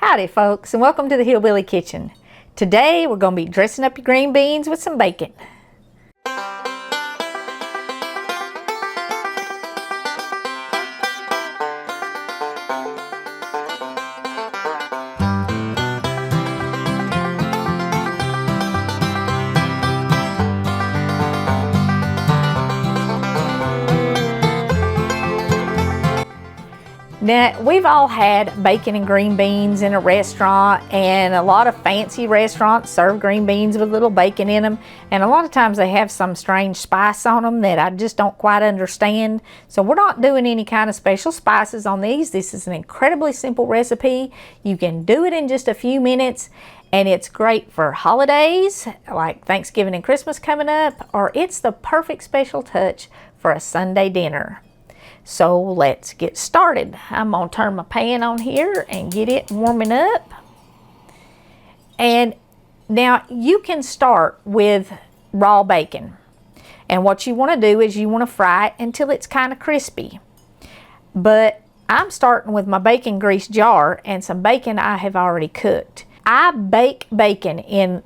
Howdy folks, and welcome to the Hillbilly Kitchen. Today we're going to be dressing up your green beans with some bacon. Now, we've all had bacon and green beans in a restaurant, and a lot of fancy restaurants serve green beans with little bacon in them, and a lot of times they have some strange spice on them that I just don't quite understand. So we're not doing any kind of special spices on these. This is an incredibly simple recipe. You can do it in just a few minutes, and it's great for holidays like Thanksgiving and Christmas coming up, or it's the perfect special touch for a Sunday dinner. So let's get started. I'm going to turn my pan on here and get it warming up. And now you can start with raw bacon. And what you want to do is you want to fry it until it's kind of crispy. But I'm starting with my bacon grease jar and some bacon I have already cooked. I bake bacon in,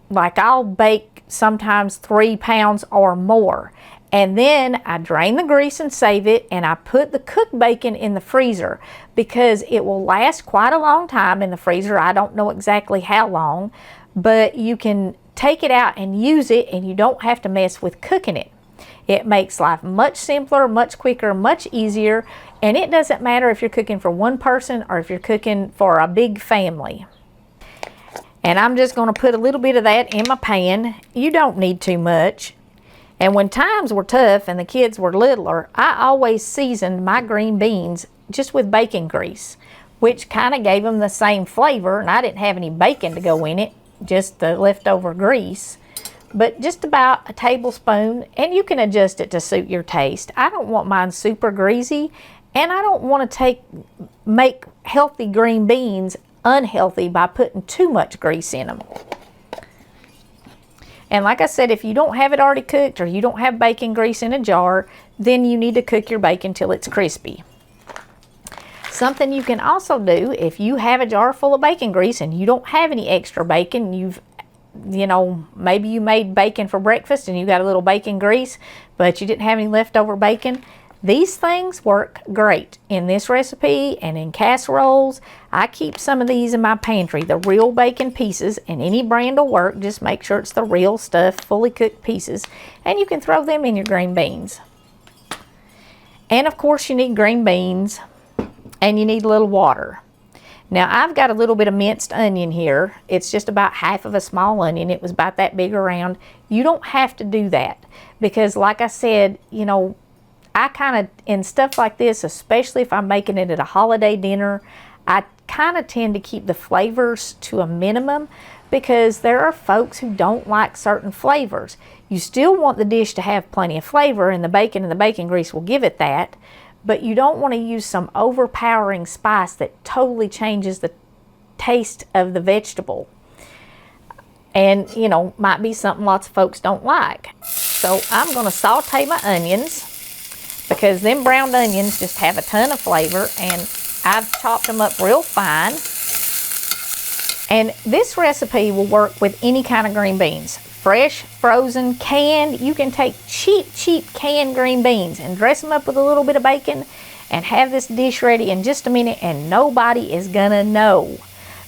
like I'll bake sometimes 3 pounds or more. And then I drain the grease and save it, and I put the cooked bacon in the freezer because it will last quite a long time in the freezer. I don't know exactly how long, but you can take it out and use it, and you don't have to mess with cooking it. It makes life much simpler, much quicker, much easier, and it doesn't matter if you're cooking for one person or if you're cooking for a big family. And I'm just going to put a little bit of that in my pan. You don't need too much. And when times were tough and the kids were littler, I always seasoned my green beans just with bacon grease, which kind of gave them the same flavor, and I didn't have any bacon to go in it, just the leftover grease, but just about a tablespoon, and you can adjust it to suit your taste. I don't want mine super greasy, and I don't want to make healthy green beans unhealthy by putting too much grease in them. And like I said, if you don't have it already cooked or you don't have bacon grease in a jar, then you need to cook your bacon till it's crispy. Something you can also do, if you have a jar full of bacon grease and you don't have any extra bacon, maybe you made bacon for breakfast and you got a little bacon grease, but you didn't have any leftover bacon. These things work great in this recipe and in casseroles. I keep some of these in my pantry, the real bacon pieces, and any brand will work. Just make sure it's the real stuff, fully cooked pieces, and you can throw them in your green beans. And of course you need green beans, and you need a little water. Now I've got a little bit of minced onion here. It's just about half of a small onion. It was about that big around. You don't have to do that because like I said, I kind of, in stuff like this, especially if I'm making it at a holiday dinner, I kind of tend to keep the flavors to a minimum because there are folks who don't like certain flavors. You still want the dish to have plenty of flavor, and the bacon and the bacon grease will give it that, but you don't want to use some overpowering spice that totally changes the taste of the vegetable. And, might be something lots of folks don't like. So I'm going to saute my onions, because them browned onions just have a ton of flavor, and I've chopped them up real fine. And this recipe will work with any kind of green beans. Fresh, frozen, canned. You can take cheap canned green beans and dress them up with a little bit of bacon and have this dish ready in just a minute, and nobody is gonna know.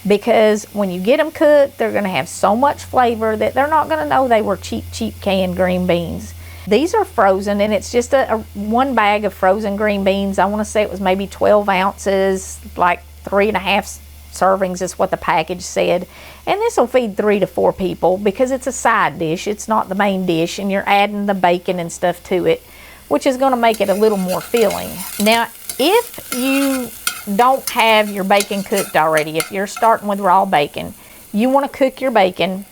Because when you get them cooked, they're gonna have so much flavor that they're not gonna know they were cheap canned green beans. These are frozen, and it's just one bag of frozen green beans. I want to say it was maybe 12 ounces, like 3.5 servings is what the package said. And this will feed 3 to 4 people because it's a side dish. It's not the main dish, and you're adding the bacon and stuff to it, which is going to make it a little more filling. Now, if you don't have your bacon cooked already, if you're starting with raw bacon, you want to cook your bacon,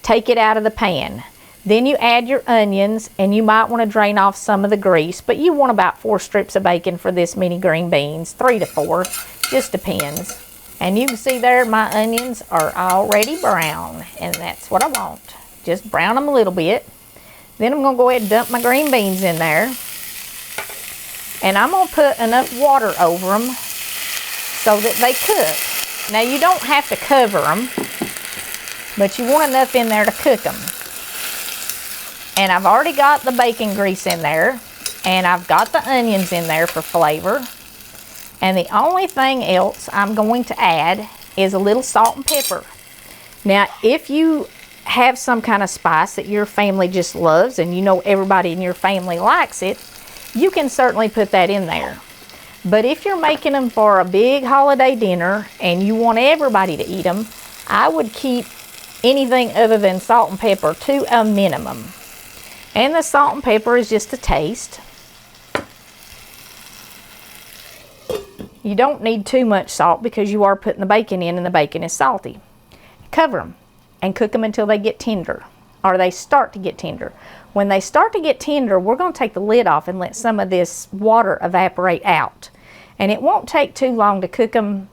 take it out of the pan. Then you add your onions, and you might want to drain off some of the grease, but you want about 4 strips of bacon for this many green beans, 3 to 4, just depends. And you can see there my onions are already brown, and that's what I want. Just brown them a little bit. Then I'm going to go ahead and dump my green beans in there. And I'm going to put enough water over them so that they cook. Now you don't have to cover them, but you want enough in there to cook them. And I've already got the bacon grease in there, and I've got the onions in there for flavor. And the only thing else I'm going to add is a little salt and pepper. Now, if you have some kind of spice that your family just loves, and you know everybody in your family likes it, you can certainly put that in there. But if you're making them for a big holiday dinner and you want everybody to eat them, I would keep anything other than salt and pepper to a minimum. And the salt and pepper is just a taste. You don't need too much salt because you are putting the bacon in and the bacon is salty. Cover them and cook them until they get tender, or they start to get tender. When they start to get tender, we're going to take the lid off and let some of this water evaporate out. And it won't take too long to cook them,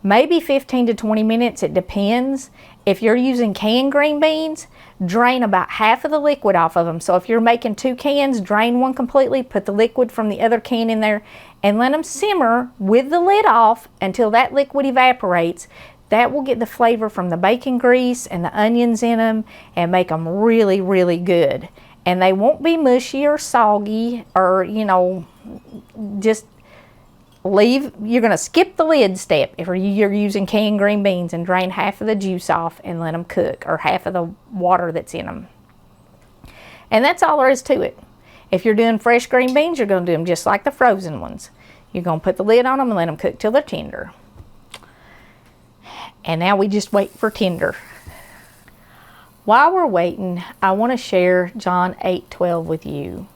maybe 15 to 20 minutes, it depends. If you're using canned green beans, drain about half of the liquid off of them. So if you're making 2 cans, drain one completely, put the liquid from the other can in there, and let them simmer with the lid off until that liquid evaporates. That will get the flavor from the bacon grease and the onions in them and make them really, really good. And they won't be mushy or soggy or, you know, just leave. You're going to skip the lid step if you're using canned green beans, and drain half of the juice off and let them cook, or half of the water that's in them. And that's all there is to it. If you're doing fresh green beans, you're going to do them just like the frozen ones. You're going to put the lid on them and let them cook till they're tender. And now we just wait for tender. While we're waiting, I want to share John 8:12 with you.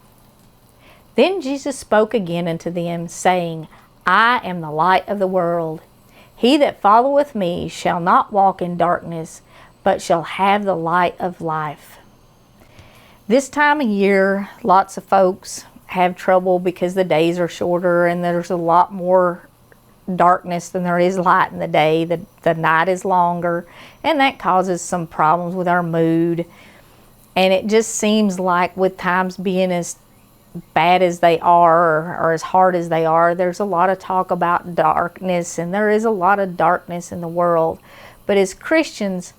Then Jesus spoke again unto them, saying, I am the light of the world. He that followeth me shall not walk in darkness, but shall have the light of life. This time of year, lots of folks have trouble because the days are shorter and there's a lot more darkness than there is light in the day. The night is longer, and that causes some problems with our mood. And it just seems like with times being as bad as they are, or as hard as they are, there's a lot of talk about darkness, and there is a lot of darkness in the world. But as Christians,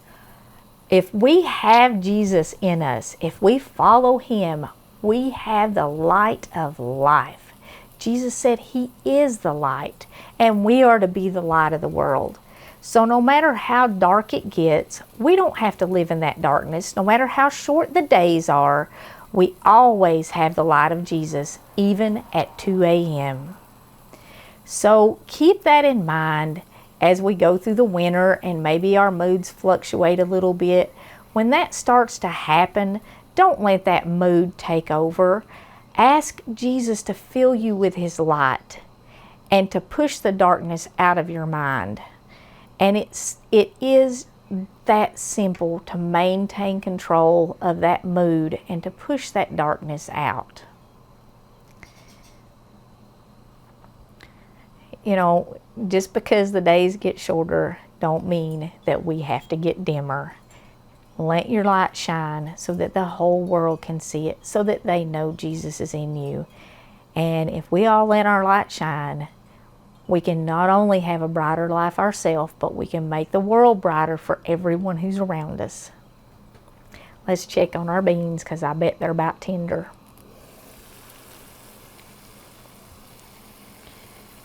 if we have Jesus in us, if we follow him, we have the light of life. Jesus said he is the light, and we are to be the light of the world. So no matter how dark it gets, we don't have to live in that darkness. No matter how short the days are, we always have the light of Jesus, even at 2 a.m. So keep that in mind as we go through the winter and maybe our moods fluctuate a little bit. When that starts to happen, don't let that mood take over. Ask Jesus to fill you with his light and to push the darkness out of your mind. And it is that simple to maintain control of that mood and to push that darkness out. You know, just because the days get shorter don't mean that we have to get dimmer. Let your light shine so that the whole world can see it, so that they know Jesus is in you. And if we all let our light shine, we can not only have a brighter life ourselves, but we can make the world brighter for everyone who's around us. Let's check on our beans, because I bet they're about tender.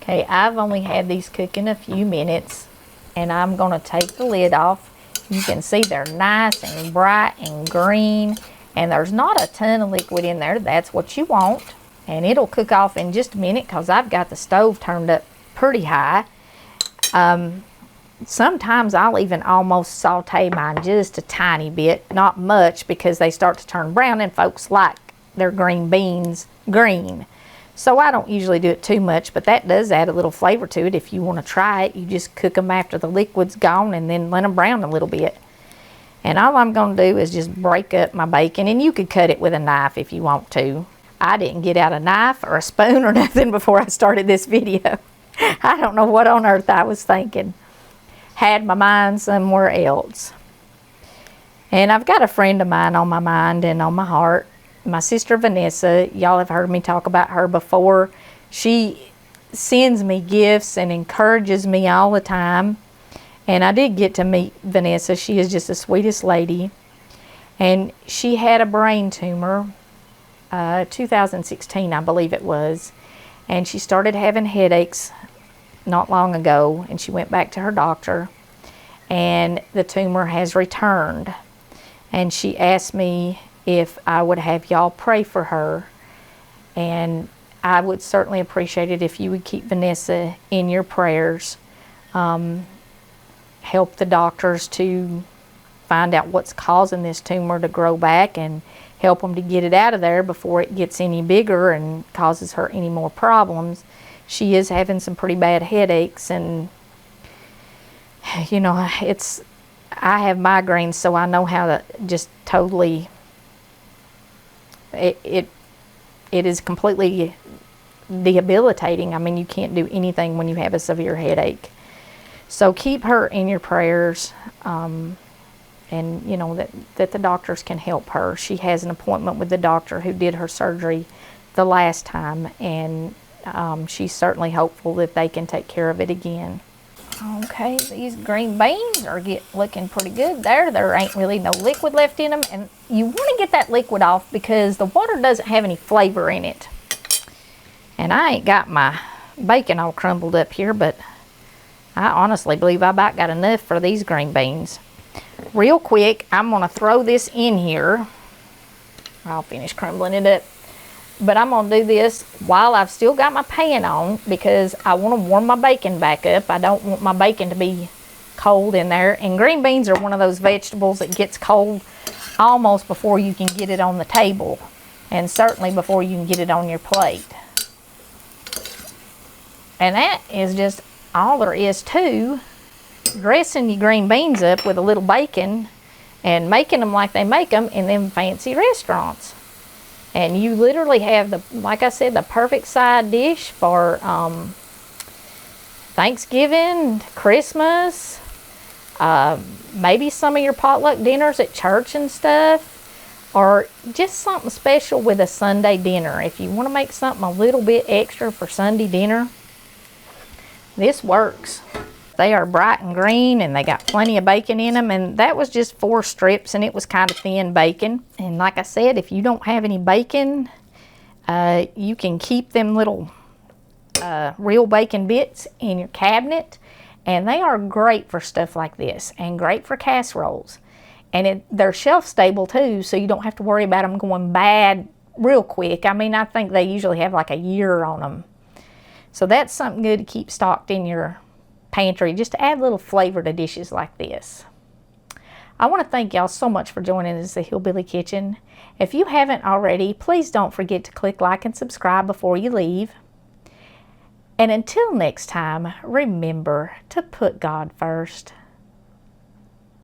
Okay, I've only had these cooking a few minutes, and I'm going to take the lid off. You can see they're nice and bright and green, and there's not a ton of liquid in there. That's what you want, and it'll cook off in just a minute because I've got the stove turned up pretty high. Sometimes I'll even almost saute mine just a tiny bit, not much, because they start to turn brown and folks like their green beans green. So I don't usually do it too much, but that does add a little flavor to it. If you want to try it, you just cook them after the liquid's gone and then let them brown a little bit. And all I'm going to do is just break up my bacon, and you could cut it with a knife if you want to. I didn't get out a knife or a spoon or nothing before I started this video. I don't know what on earth I was thinking. Had my mind somewhere else. And I've got a friend of mine on my mind and on my heart. My sister Vanessa, y'all have heard me talk about her before. She sends me gifts and encourages me all the time. And I did get to meet Vanessa. She is just the sweetest lady. And she had a brain tumor, 2016, I believe it was. And she started having headaches not long ago. And she went back to her doctor. And the tumor has returned. And she asked me if I would have y'all pray for her. And I would certainly appreciate it if you would keep Vanessa in your prayers. Help the doctors to find out what's causing this tumor to grow back and help them to get it out of there before it gets any bigger and causes her any more problems. She is having some pretty bad headaches, and you know, I have migraines, so I know how to just totally, it is completely debilitating. I mean, you can't do anything when you have a severe headache. So keep her in your prayers, and you know that the doctors can help her. She has an appointment with the doctor who did her surgery the last time, and she's certainly hopeful that they can take care of it again. Okay, these green beans are looking pretty good there. There ain't really no liquid left in them, and you want to get that liquid off because the water doesn't have any flavor in it. And I ain't got my bacon all crumbled up here, but I honestly believe I about got enough for these green beans. Real quick, I'm going to throw this in here. I'll finish crumbling it up. But I'm going to do this while I've still got my pan on because I want to warm my bacon back up. I don't want my bacon to be cold in there. And green beans are one of those vegetables that gets cold almost before you can get it on the table. And certainly before you can get it on your plate. And that is just all there is to dressing your green beans up with a little bacon and making them like they make them in them fancy restaurants. And you literally have, like I said, the perfect side dish for Thanksgiving, Christmas, maybe some of your potluck dinners at church and stuff, or just something special with a Sunday dinner. If you want to make something a little bit extra for Sunday dinner, this works. They are bright and green, and they got plenty of bacon in them, and that was just 4 strips, and it was kind of thin bacon. And like I said, if you don't have any bacon, you can keep them little real bacon bits in your cabinet, and they are great for stuff like this, and great for casseroles. And they're shelf stable too, so you don't have to worry about them going bad real quick. I mean, I think they usually have like a year on them. So that's something good to keep stocked in your pantry, just to add a little flavor to dishes like this. I want to thank y'all so much for joining us at the Hillbilly Kitchen. If you haven't already, please don't forget to click like and subscribe before you leave. And until next time, remember to put God first.